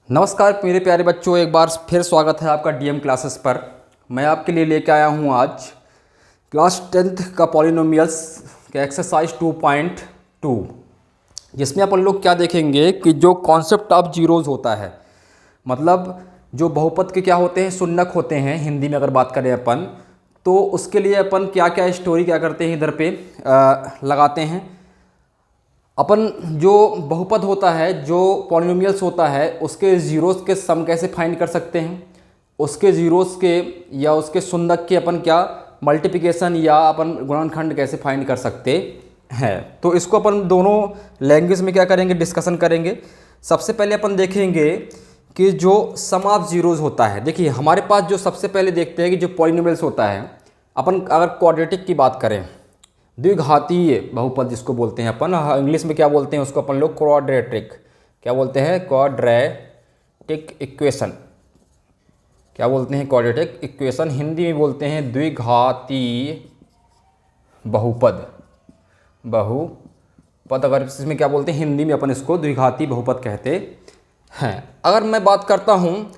नमस्कार मेरे प्यारे बच्चों, एक बार फिर स्वागत है आपका डीएम क्लासेस पर। मैं आपके लिए लेके आया हूँ आज क्लास 10th का पॉलिनोमियल्स का एक्सरसाइज 2.2, जिसमें अपन लोग क्या देखेंगे कि जो कॉन्सेप्ट ऑफ जीरोज़ होता है, मतलब जो बहुपद के क्या होते हैं, शून्यक होते हैं हिंदी में अगर बात करें अपन, तो उसके लिए अपन क्या क्या स्टोरी क्या करते हैं इधर पे लगाते हैं। अपन जो बहुपद होता है, जो पॉलिनोमियल्स होता है, उसके ज़ीरोज़ के सम कैसे फाइंड कर सकते हैं, उसके ज़ीरोज़ के या उसके शून्यक के अपन क्या मल्टीप्लिकेशन या अपन गुणनखंड कैसे फाइंड कर सकते हैं। तो इसको अपन दोनों लैंग्वेज में क्या करेंगे, डिस्कशन करेंगे। सबसे पहले अपन देखेंगे कि जो सम ऑफ ज़ीरोज़ होता है। देखिए हमारे पास जो सबसे पहले देखते हैं कि जो पॉलिनोमियल्स होता है, अपन अगर क्वाड्रेटिक की बात करें, द्विघातीय बहुपद जिसको बोलते हैं अपन, इंग्लिश में क्या बोलते हैं उसको अपन लोग, क्वाड्रेटिक। क्या बोलते हैं? Quadratic equation. क्या बोलते हैं? Quadratic equation. हिंदी में बोलते हैं द्विघातीय बहुपद। बहुपद अगर इसमें क्या बोलते हैं, हिंदी में अपन इसको द्विघातीय बहुपद कहते हैं। अगर मैं बात करता हूँ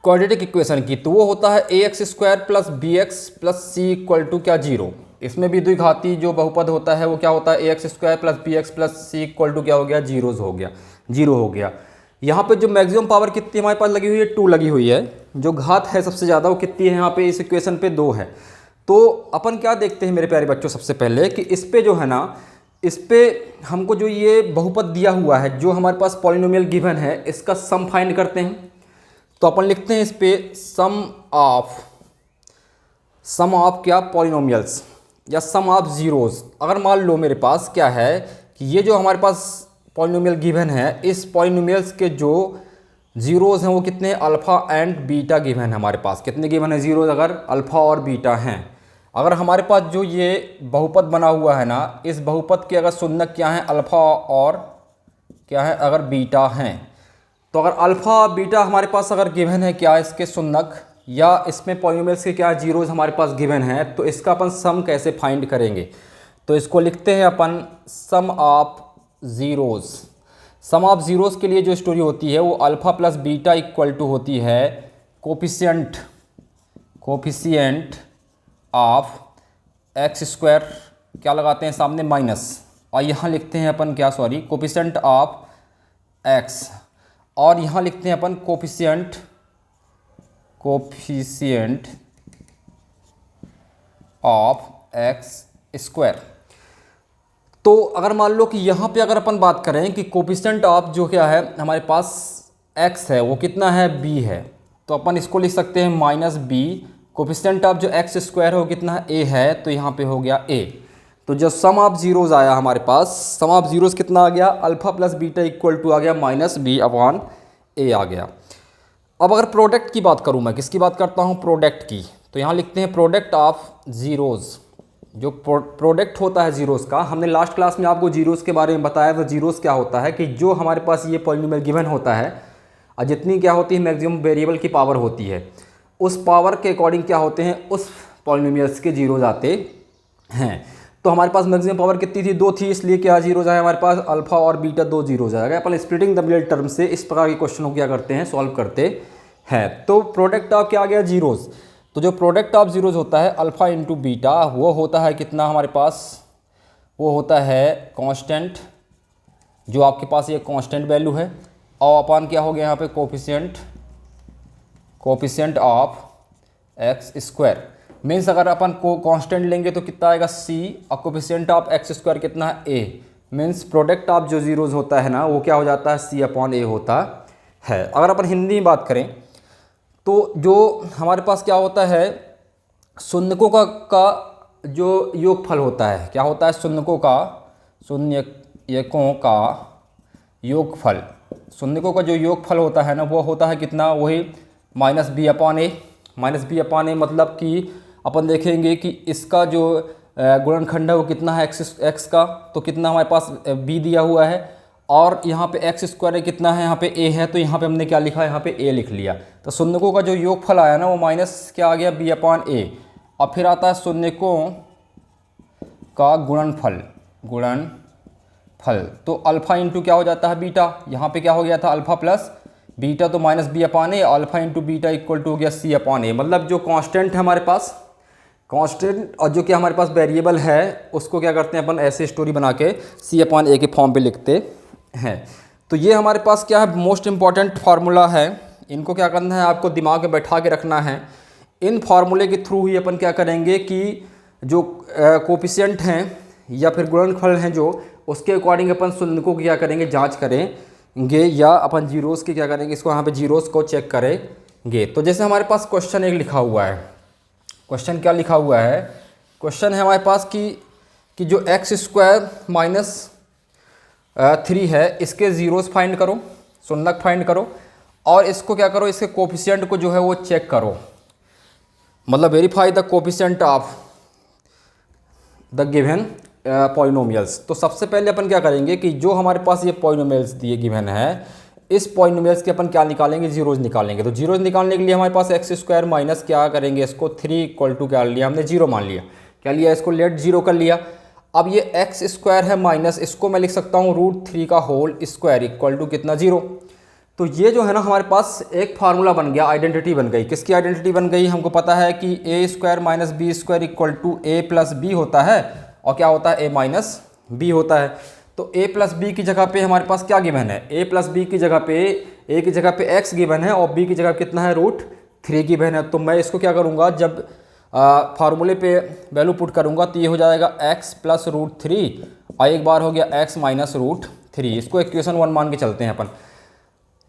क्वाड्रेटिक इक्वेशन की, तो वो होता है ax² plus bx plus c equal to क्या, 0। इसमें भी द्विघाती जो बहुपद होता है वो क्या होता है, ax² plus bx plus c equal to क्या हो गया, 0 हो गया। यहाँ पे जो मैक्सिमम पावर कितनी हमारे पास लगी हुई है, 2 लगी हुई है। जो घात है सबसे ज़्यादा वो कितनी है यहाँ पे, इस इक्वेशन पे 2 है। तो अपन क्या देखते हैं मेरे प्यारे बच्चों, सबसे पहले कि इस पे जो है ना, इस पे हमको जो ये बहुपद दिया हुआ है, जो हमारे पास पॉलिनोमियल गिवन है, इसका सम फाइंड करते हैं। तो अपन लिखते हैं इस पे सम ऑफ क्या, पॉलिनोमियल्स या सम ऑफ ज़ीरोज़। अगर मान लो मेरे पास क्या है कि ये जो हमारे पास पॉलिनोमियल गिवन है, इस पॉलिनोमियल्स के जो ज़ीरोज़ हैं वो कितने हैं, अल्फ़ा एंड बीटा गिवन है। हमारे पास कितने गिवन है ज़ीरोज़, अगर अल्फ़ा और बीटा हैं। अगर हमारे पास जो ये बहुपद बना हुआ है ना, इस बहुपद के अगर शून्यक क्या है, अल्फ़ा और क्या है, अगर बीटा हैं, तो अगर अल्फ़ा बीटा हमारे पास अगर गिवन है क्या, इसके शून्यक या इसमें पॉलिनोमियल्स के क्या जीरोज़ हमारे पास गिवन है, तो इसका अपन सम कैसे फाइंड करेंगे। तो इसको लिखते हैं अपन sum of zeros. Sum of zeros के लिए जो स्टोरी होती है वो alpha plus beta equal to होती है कोफिशिएंट ऑफ x², क्या लगाते हैं सामने, माइनस, और यहाँ लिखते हैं अपन क्या, सॉरी, कोफिशिएंट ऑफ x, और यहाँ लिखते हैं अपन कोफिशिएंट ऑफ x²। तो अगर मान लो कि यहाँ पे अगर अपन बात करें कि कोफिशिएंट ऑफ जो क्या है हमारे पास x है वो कितना है, b है, तो अपन इसको लिख सकते हैं माइनस b। कोफिशिएंट ऑफ जो x² है वो कितना है, a है, तो यहाँ पे हो गया a। तो जो सम ऑफ ज़ीरोज़ आया हमारे पास, सम ऑफ ज़ीरोज़ कितना आ गया, alpha plus beta equal to आ गया माइनस b अपॉन a आ गया। अब अगर प्रोडक्ट की बात करूँ, मैं किसकी बात करता हूँ, प्रोडक्ट की, तो यहाँ लिखते हैं प्रोडक्ट ऑफ ज़ीरोज़। जो प्रोडक्ट होता है ज़ीरोज़ का, हमने लास्ट क्लास में आपको ज़ीरोज़ के बारे में बताया। तो ज़ीरोज़ क्या होता है कि जो हमारे पास ये पॉलिनोमियल गिवन होता है और जितनी क्या होती है मैक्सिमम वेरिएबल की पावर होती है, उस पावर के अकॉर्डिंग क्या होते हैं, उस पॉलिनोमियल्स के जीरोज़ आते हैं। तो हमारे पास मैक्सिमम पावर कितनी थी, 2 थी, इसलिए क्या जीरोज़ आए हमारे पास, अल्फ़ा और बीटा 2 जीरोज़ आएगा। अपन स्प्लिटिंग द मिडिल टर्म से इस प्रकार के क्वेश्चन को क्या करते हैं, सॉल्व करते हैं। तो प्रोडक्ट ऑफ क्या आ गया, जीरोज़। तो जो प्रोडक्ट ऑफ जीरोज़ होता है अल्फ़ा इंटू बीटा, वो होता है कितना हमारे पास, वो होता है कांस्टेंट, जो आपके पास ये कांस्टेंट वैल्यू है, और अपन क्या हो गया यहाँ पे कोफिशिएंट ऑफ x²। मीन्स अगर अपन को कांस्टेंट लेंगे तो कितना आएगा, c, और कोफिशिएंट ऑफ x² कितना है, a। मीन्स प्रोडक्ट ऑफ जो जीरोज़ होता है ना, वो क्या हो जाता है, c अपॉन a होता है। अगर अपन हिंदी में बात करें तो जो हमारे पास क्या होता है, शून्यकों का जो योगफल होता है, क्या होता है, शून्यकों का योगफल। शून्यकों का जो योगफल होता है ना, वो होता है कितना, वही minus b upon a। Minus b upon a मतलब कि अपन देखेंगे कि इसका जो गुणनखंड है वो कितना है, x का, तो कितना हमारे पास b दिया हुआ है, और यहाँ पे x² कितना है, यहाँ पे a है, तो यहाँ पे हमने क्या लिखा है, यहाँ पे a लिख लिया। तो शून्यकों का जो योगफल आया ना, वो माइनस क्या आ गया, b अपॉन a, और फिर आता है शून्यकों का गुणनफल फल। तो अल्फ़ा इंटू क्या हो जाता है बीटा, यहाँ पे क्या हो गया था अल्फ़ा प्लस बीटा, तो minus B upon A, alpha into beta equal to हो गया सी अपॉन ए। मतलब जो कांस्टेंट है हमारे पास, कांस्टेंट और जो कि हमारे पास वेरिएबल है उसको क्या करते हैं अपन ऐसे स्टोरी बना के सी अपॉन ए के फॉर्म पे लिखते हैं। तो ये हमारे पास क्या है मोस्ट इम्पॉर्टेंट फार्मूला है, इनको क्या करना है आपको दिमाग में बैठा के रखना है। इन फार्मूले के थ्रू ही अपन क्या करेंगे कि जो कोफिशिएंट हैं या फिर गुणनफल हैं जो उसके अकॉर्डिंग अपन शून्यकों की क्या करेंगे जांच करेंगे, या अपन जीरोस की क्या करेंगे इसको यहाँ पे जीरोस को चेक करेंगे। तो जैसे हमारे पास क्वेश्चन एक लिखा हुआ है, क्वेश्चन क्या लिखा हुआ है, क्वेश्चन है हमारे पास कि जो एक्स स्क्वायर माइनस 3 है इसके जीरोस फाइंड करो, शून्यक फाइंड करो, और इसको क्या करो इसके कोफिशिएंट को जो है वो चेक करो, मतलब verify the coefficient of the given polynomials. तो सबसे पहले अपन क्या करेंगे कि जो हमारे पास ये पॉलिनोमियल्स दिए गिवन है, इस पॉलिनोमियल्स के अपन क्या निकालेंगे, जीरोज निकालेंगे। तो जीरोज निकालने के लिए हमारे पास एक्स स्क्वायर माइनस क्या करेंगे इसको 3 इक्वल टू क्या लिया हमने, जीरो मान लिया। क्या लिया इसको, लेट जीरो कर लिया। अब ये एक्स स्क्वायर है माइनस, इसको मैं लिख सकता हूँ √3 का होल स्क्वायर इक्वल टू कितना, जीरो। तो ये जो है ना हमारे पास एक फार्मूला बन गया, आइडेंटिटी बन गई। किसकी आइडेंटिटी बन गई, हमको पता है कि a square minus b square equal to a plus b होता है, और क्या होता है ए माइनस बी होता है। तो a प्लस बी की जगह पे हमारे पास क्या गिवन है, a प्लस बी की जगह पे a की जगह पे x गिवन है और b की जगह कितना है √3 गिवन है। तो मैं इसको क्या करूँगा, जब फार्मूले पे वैल्यू पुट करूँगा तो ये हो जाएगा x प्लस √3 और एक बार हो गया x माइनस √3। इसको इक्वेशन 1 मान के चलते हैं अपन,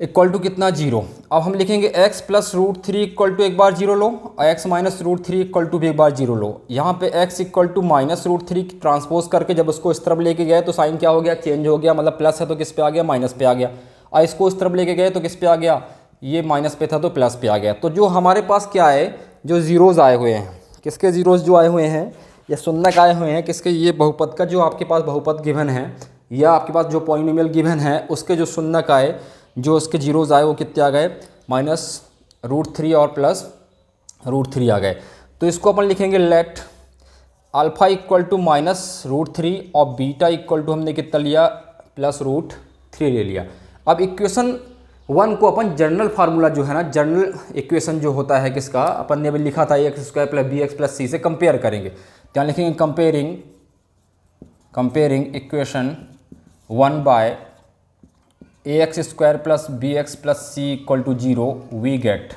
इक्वल टू कितना, जीरो। अब हम लिखेंगे x प्लस √3 इक्वल टू एक बार जीरो लो, और x माइनस √3 इक्वल टू भी एक बार जीरो लो। यहाँ पे x equal to minus √3 transpose करके जब उसको इस तरफ लेके गए तो साइन क्या हो गया, चेंज हो गया, मतलब प्लस है तो किस पे आ गया, माइनस पे आ गया। और इसको इस तरफ लेके गए तो किस पे आ गया, ये माइनस पे था तो प्लस पे आ गया। तो जो हमारे पास क्या है, जो जीरोज़ आए हुए हैं, किसके जीरोज़ जो आए हुए हैं, या शून्यक आए हुए हैं किसके, ये बहुपद का जो आपके पास बहुपद गिवन है या आपके पास जो पॉलिनोमियल गिवन है उसके जो शून्यक आए, जो उसके जीरोज़ आए वो कितने आ गए, माइनस √3 और प्लस √3 आ गए। तो इसको अपन लिखेंगे let alpha equal to minus √3 और बीटा इक्वल टू हमने कितना लिया, प्लस √3 ले लिया। अब इक्वेशन 1 को अपन जनरल फार्मूला जो है ना, जनरल इक्वेशन जो होता है किसका, अपन ने अभी लिखा था x square plus b x plus c से कंपेयर करेंगे। क्या लिखेंगे, comparing equation 1 by ax square plus b x plus c equal to 0 we get,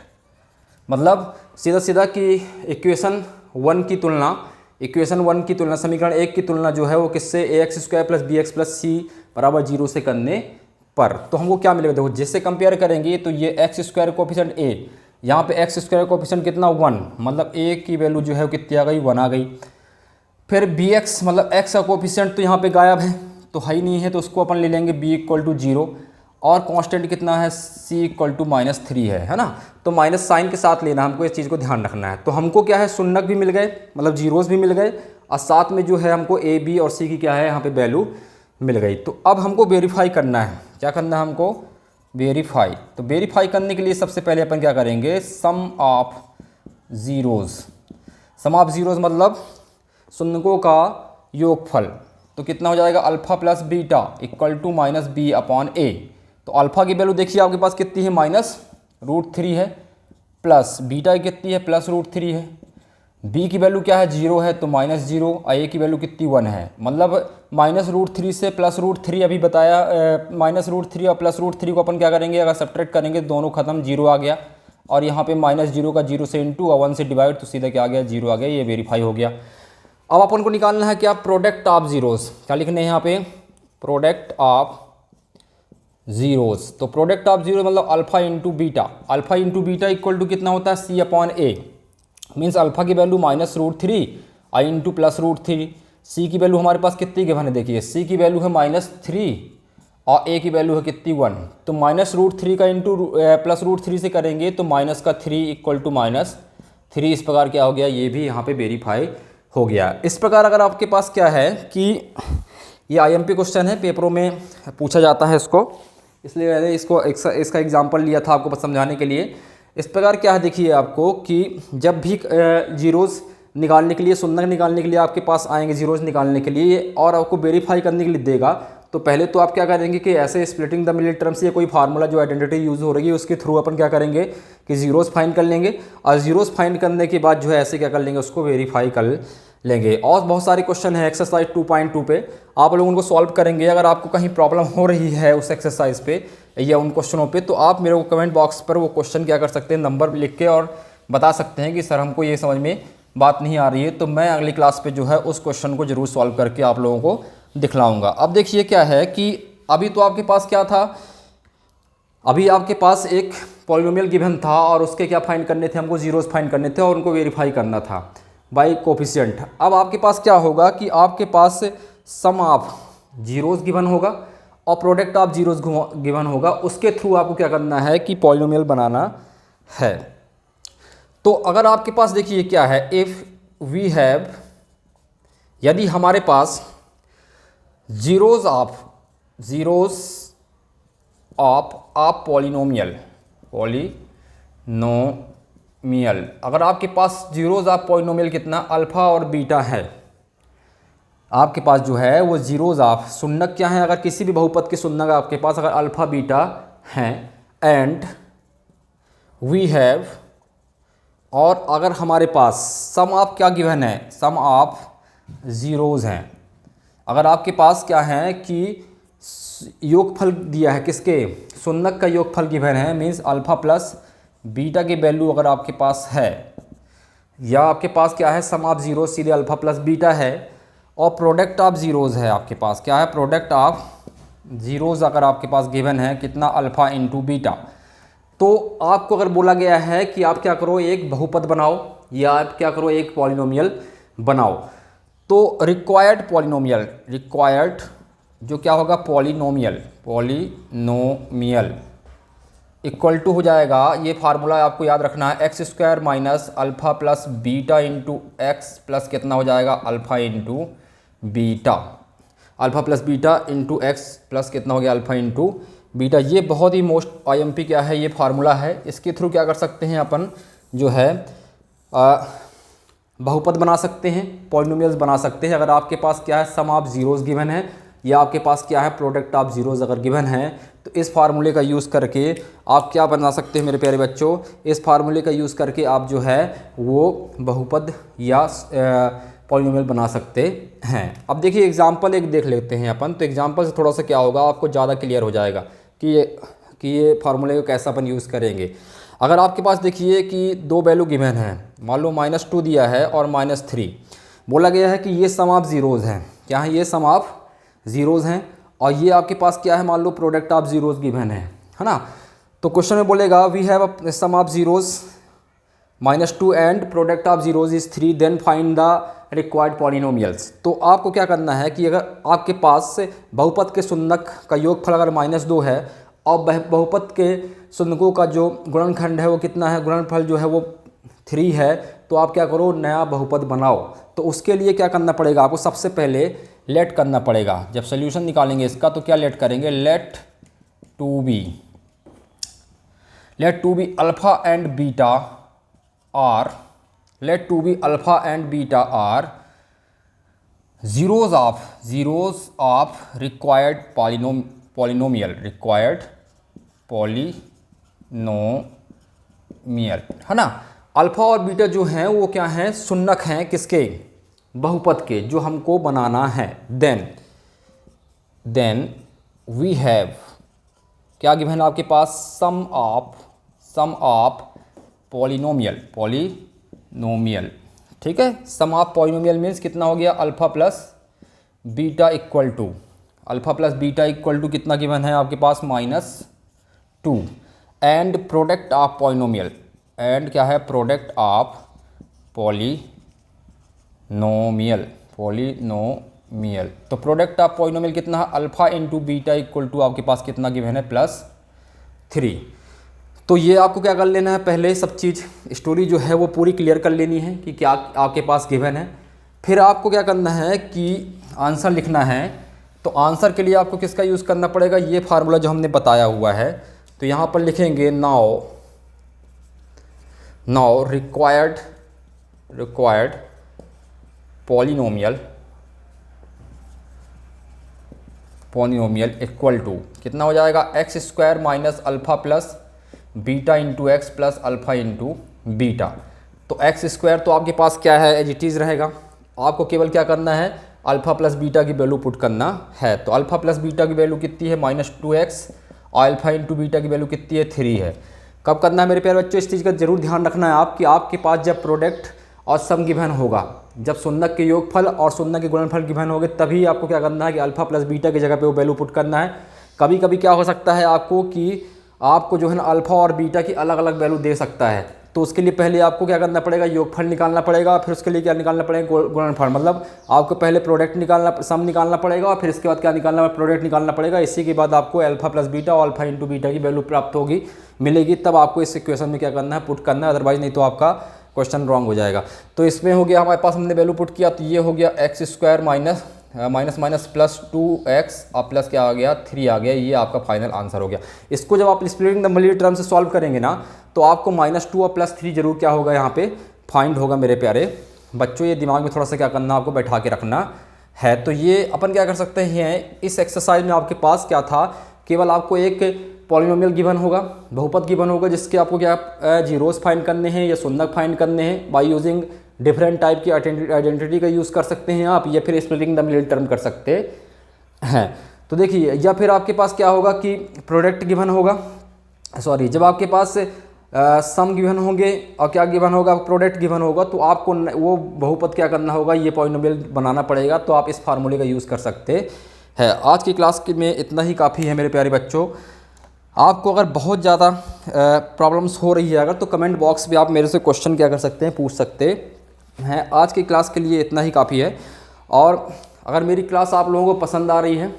मतलब सीधा सीधा कि इक्वेशन 1 की तुलना समीकरण 1 की तुलना जो है वो किससे, ax square plus b x plus c बराबर 0 से करने पर। तो हमको क्या मिलेगा, देखो जिससे कंपेयर करेंगे तो ये एक्स स्क्वायर कोफिशिएंट a, यहाँ पे एक्स स्क्वायर कोफिशिएंट कितना 1, मतलब a की वैल्यू जो है वो कितनी आ गई, 1 आ गई। फिर बी एक्स मतलब x का कोफिशिएंट तो यहाँ पे गायब है, तो है ही नहीं है, तो उसको अपन ले लेंगे b इक्वल टू 0, और कांस्टेंट कितना है c इक्वल टू -3 है ना। तो माइनस साइन के साथ लेना, हमको इस चीज़ को ध्यान रखना है। तो हमको क्या है, शून्यक भी मिल गए, मतलब जीरोस भी मिल गए, और साथ में जो है हमको a b और c की क्या है यहाँ पे वैल्यू मिल गई। तो अब हमको वेरीफाई करना है, क्या करना है हमको, वेरीफाई। तो वेरीफाई करने के लिए सबसे पहले अपन क्या करेंगे, सम ऑफ ज़ीरोज़ मतलब शून्यकों का योगफल। तो कितना हो जाएगा, alpha plus beta equal to minus B upon a. तो अल्फ़ा की वैल्यू देखिए आपके पास कितनी है, -√3 है, प्लस बीटा की कितनी है, +√3 है। बी की वैल्यू क्या है, 0 है, तो -0, और ए की वैल्यू कितनी 1 है, मतलब -√3 से +√3 अभी बताया, -√3 और +√3 को अपन क्या करेंगे, अगर सब्ट्रैक्ट करेंगे दोनों खत्म, 0 आ गया, और यहाँ पे -0 का 0 से इंटू और 1 से डिवाइड, तो सीधा क्या आ गया, 0 आ गया। ये वेरीफाई हो गया। अब अपन को निकालना है क्या, प्रोडक्ट ऑफ जीरोस। क्या लिखने हैं यहाँ पे, प्रोडक्ट ऑफ जीरोस। तो प्रोडक्ट ऑफ जीरो मतलब alpha into beta equal to कितना होता है, c upon a, means alpha की वैल्यू -√3 आई इंटू +√3। c की वैल्यू हमारे पास कितनी गिवन है, देखिए c की वैल्यू है -3 और a की वैल्यू है कितनी, 1। तो -√3 का इंटू +√3 से करेंगे तो माइनस का 3 इक्वल टू -3। इस प्रकार क्या हो गया, ये भी यहाँ पे वेरीफाई हो गया। इस प्रकार अगर आपके पास क्या है कि ये IMP क्वेश्चन है, पेपरों में पूछा जाता है इसको, इसलिए मैंने इसका एग्जाम्पल लिया था आपको समझाने के लिए। इस प्रकार क्या है, देखिए आपको कि जब भी जीरोज़ निकालने के लिए, शून्यक निकालने के लिए आपके पास आएंगे, जीरोज़ निकालने के लिए, और आपको वेरीफाई करने के लिए देगा, तो पहले तो आप क्या करेंगे कि ऐसे स्प्लिटिंग द मिडिल टर्म से ये कोई फार्मूला जो आइडेंटिटी यूज़ हो रही है उसके थ्रू अपन क्या करेंगे कि जीरोस फाइंड कर लेंगे, और जीरोस फाइंड करने के बाद जो है ऐसे क्या कर लेंगे उसको वेरीफाई कर लेंगे। और बहुत सारे क्वेश्चन हैं एक्सरसाइज 2.2 पे, आप लोग उनको सॉल्व करेंगे। अगर आपको कहीं प्रॉब्लम हो रही है उस एक्सरसाइज पे या उन क्वेश्चनों पे, तो आप मेरे को कमेंट बॉक्स पर वो क्वेश्चन क्या कर सकते हैं, नंबर लिख के और बता सकते हैं कि सर हमको ये समझ में बात नहीं आ रही है, तो मैं अगली क्लास पे जो है उस क्वेश्चन को जरूर सॉल्व करके आप लोगों को दिखलाऊंगा। अब देखिए क्या है कि अभी तो आपके पास क्या था, अभी आपके पास एक पॉलिनोमियल गिवन था और उसके क्या फाइंड करने थे, हमको जीरोस फाइंड करने थे और उनको वेरीफाई करना था बाय कोफिशिएंट। अब आपके पास क्या होगा कि आपके पास सम ऑफ जीरोस गिवन होगा और प्रोडक्ट ऑफ जीरोस गिवन होगा, उसके थ्रू आपको क्या करना है कि पॉलिनोमियल बनाना है। तो अगर आपके पास देखिए क्या है, इफ़ वी हैव, यदि हमारे पास जीरोस ऑफ पॉलिनोमियल, अगर आपके पास जीरोस ऑफ पॉलिनोमियल कितना अल्फा और बीटा है, आपके पास जो है वो जीरोस ऑफ शून्यक क्या है, अगर किसी भी बहुपद के शून्यक आपके पास अगर अल्फा बीटा हैं, एंड वी हैव, और अगर हमारे पास सम ऑफ क्या गिवन है, सम ऑफ जीरोस हैं, अगर आपके पास क्या है कि योगफल दिया है किसके, शून्यक का योगफल गिवन है, मीन्स अल्फा प्लस बीटा की वैल्यू अगर आपके पास है, या आपके पास क्या है सम ऑफ जीरो सीधे अल्फा प्लस बीटा है, और प्रोडक्ट ऑफ जीरोस है आपके पास, क्या है प्रोडक्ट ऑफ जीरोस अगर आपके पास गिवन है कितना, अल्फा इंटू बीटा, तो आपको अगर बोला गया है कि आप क्या करो एक बहुपद बनाओ या आप क्या करो एक पॉलिनोमियल बनाओ, तो रिक्वायर्ड पॉलिनोमियल, रिक्वायर्ड जो क्या होगा पॉलिनोमियल इक्वल टू हो जाएगा, ये फार्मूला आपको याद रखना है, x square minus alpha plus beta into x plus कितना हो जाएगा alpha into beta, alpha plus beta into x plus कितना हो गया अल्फा इंटू बीटा। ये बहुत ही मोस्ट आईएमपी क्या है, ये फार्मूला है, इसके थ्रू क्या कर सकते हैं अपन जो है बहुपद बना सकते हैं, पॉलिनोमियल्स बना सकते हैं। अगर आपके पास क्या है सम ऑफ जीरोस गिवन है, या आपके पास क्या है प्रोडक्ट ऑफ जीरोस अगर गिवन है, तो इस फार्मूले का यूज़ करके आप क्या बना सकते हैं मेरे प्यारे बच्चों, इस फार्मूले का यूज़ करके आप जो है वो बहुपद या पॉलिनोमियल बना सकते हैं। अब देखिए एग्जांपल एक देख लेते हैं अपन, तो एग्जांपल से थोड़ा सा क्या होगा आपको ज़्यादा क्लियर हो जाएगा कि ये फार्मूले को कैसा अपन यूज़ करेंगे। अगर आपके पास देखिए कि दो वैल्यू गिवन है, मान लो -2 दिया है और -3, बोला गया है कि ये सम ऑफ जीरोज़ हैं, क्या है ये सम ऑफ जीरोज़ हैं, और ये आपके पास क्या है मान लो प्रोडक्ट ऑफ जीरोज़ गिवन है ना। तो क्वेश्चन में बोलेगा we have a sum of zeros -2 and product of zeros is 3, then find the required polynomials. तो आपको क्या करना है कि अगर आपके पास बहुपद के शून्यक का योगफल अगर -2 है और बहुपद के शून्यकों का जो गुणनखंड है वो कितना है, गुणनफल जो है वो 3 है, तो आप क्या करो नया बहुपद बनाओ। तो उसके लिए क्या करना पड़ेगा आपको, सबसे पहले लेट करना पड़ेगा। जब सोल्यूशन निकालेंगे इसका तो क्या लेट करेंगे, let to be alpha and beta are, let to be alpha and beta are zeros of required polynomial है ना। अल्फा और बीटा जो हैं वो क्या हैं, शून्यक हैं किसके, बहुपद के जो हमको बनाना है। देन वी हैव क्या गिवन आपके पास, सम ऑफ पॉलिनोमियल, ठीक है। सम ऑफ पॉलिनोमियल मीन्स कितना हो गया, alpha plus beta equal to कितना गिवन है आपके पास, -2, and product of polynomial, and क्या है प्रोडक्ट ऑफ पॉलिनोमियल। तो प्रोडक्ट ऑफ पॉलिनोमियल कितना है, alpha into beta equal to आपके पास कितना गिवन है, +3। तो ये आपको क्या कर लेना है, पहले सब चीज़ स्टोरी जो है वो पूरी क्लियर कर लेनी है कि क्या आपके पास गिवन है। फिर आपको क्या करना है कि आंसर लिखना है। तो आंसर के लिए आपको किसका यूज़ करना पड़ेगा, ये फार्मूला जो हमने बताया हुआ है। तो यहाँ पर लिखेंगे now required polynomial equal to कितना हो जाएगा, x square minus alpha plus beta into x plus alpha into beta. तो एक्स स्क्वायर तो आपके पास क्या है, एज इट इज़ रहेगा। आपको केवल क्या करना है, अल्फ़ा प्लस बीटा की वैल्यू पुट करना है। तो अल्फ़ा प्लस बीटा की वैल्यू कितनी है, -2x, और अल्फ़ा इंटू बीटा की वैल्यू कितनी है, 3 है। कब करना है मेरे प्यारे बच्चों, इस चीज़ का जरूर ध्यान रखना है आप कि आपके पास जब प्रोडक्ट और सम गिवन होगा, जब शून्यक के योगफल और शून्यक के गुणनफल गिवन होंगे, तभी आपको क्या करना है कि अल्फ़ा प्लस बीटा की जगह पे वो वैल्यू पुट करना है। कभी कभी क्या हो सकता है आपको कि आपको जो है ना अल्फ़ा और बीटा की अलग अलग वैल्यू दे सकता है, तो उसके लिए पहले आपको क्या करना पड़ेगा, योगफल निकालना पड़ेगा, फिर उसके लिए क्या निकालना पड़ेगा, गुणनफल। मतलब आपको पहले प्रोडक्ट निकालना, सम निकालना पड़ेगा, और फिर इसके बाद क्या निकालना है, प्रोडक्ट निकालना पड़ेगा। इसी के बाद आपको अल्फ़ा प्लस बीटा और अल्फ़ा इंटू बीटा की वैल्यू प्राप्त होगी, मिलेगी, तब आपको इस इक्वेशन में क्या करना है, पुट करना है, अदरवाइज नहीं तो आपका क्वेश्चन रॉन्ग हो जाएगा। तो इसमें हो गया हमारे पास, हमने वैल्यू पुट किया, तो ये हो गया x square minus plus 2x और प्लस क्या आ गया, 3 आ गया। ये आपका फाइनल आंसर हो गया। इसको जब आप स्प्लिटिंग द वैल्यू टर्म से सॉल्व करेंगे ना, तो आपको -2 और +3 जरूर क्या होगा, यहाँ पे फाइंड होगा मेरे प्यारे बच्चों। ये दिमाग में थोड़ा सा क्या करना, आपको बैठा के रखना है। तो ये अपन क्या कर सकते हैं, इस एक्सरसाइज में आपके पास क्या था, केवल आपको एक पॉलिनोमियल गिवन होगा, बहुपद गिवन होगा, जिसके आपको क्या जीरोस फाइंड करने हैं या शून्यक फाइंड करने हैं बाय यूजिंग डिफरेंट टाइप की आइडेंटिटी का यूज़ कर सकते हैं आप, या फिर स्प्लिटिंग द मिडिल टर्म कर सकते हैं। तो देखिए, या फिर आपके पास क्या होगा कि प्रोडक्ट गिवन होगा, सॉरी, जब आपके पास सम गिवन होंगे और क्या गिवन होगा, प्रोडक्ट गिवन होगा, तो आपको वो बहुपद क्या करना होगा, ये पॉलिनोमियल बनाना पड़ेगा। तो आप इस फार्मूले का यूज़ कर सकते हैं। आज की क्लास में इतना ही काफ़ी है मेरे प्यारे बच्चों। आपको अगर बहुत ज़्यादा प्रॉब्लम्स हो रही है अगर, तो कमेंट बॉक्स में आप मेरे से क्वेश्चन क्या कर सकते हैं, पूछ सकते हैं। आज की क्लास के लिए इतना ही काफ़ी है। और अगर मेरी क्लास आप लोगों को पसंद आ रही है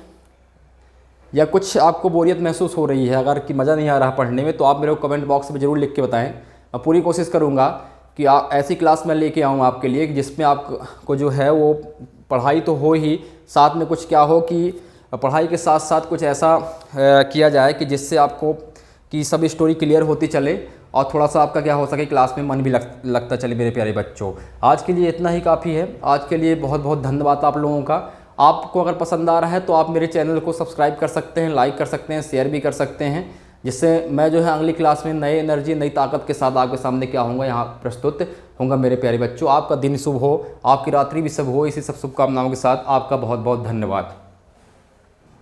या कुछ आपको बोरियत महसूस हो रही है, अगर कि मज़ा नहीं आ रहा पढ़ने में, तो आप मेरे को कमेंट बॉक्स में ज़रूर लिख के बताएं। मैं पूरी कोशिश करूँगा कि आप ऐसी क्लास में लेके आऊँ आपके लिए जिसमें आपको जो है वो पढ़ाई तो हो ही, साथ में कुछ क्या हो कि पढ़ाई के साथ साथ कुछ ऐसा किया जाए कि जिससे आपको कि सब स्टोरी क्लियर होती चले और थोड़ा सा आपका क्या हो सके, क्लास में मन भी लगता चले मेरे प्यारे बच्चों। आज के लिए इतना ही काफ़ी है। आज के लिए बहुत बहुत धन्यवाद आप लोगों का। आपको अगर पसंद आ रहा है तो आप मेरे चैनल को सब्सक्राइब कर सकते हैं, लाइक कर सकते हैं, शेयर भी कर सकते हैं, जिससे मैं जो है अगली क्लास में नए एनर्जी, नई ताकत के साथ आपके सामने क्या होऊंगा, यहाँ प्रस्तुत होऊंगा मेरे प्यारे बच्चों। आपका दिन शुभ हो, आपकी रात्रि भी शुभ हो। इसी सब शुभकामनाओं के साथ आपका बहुत बहुत धन्यवाद।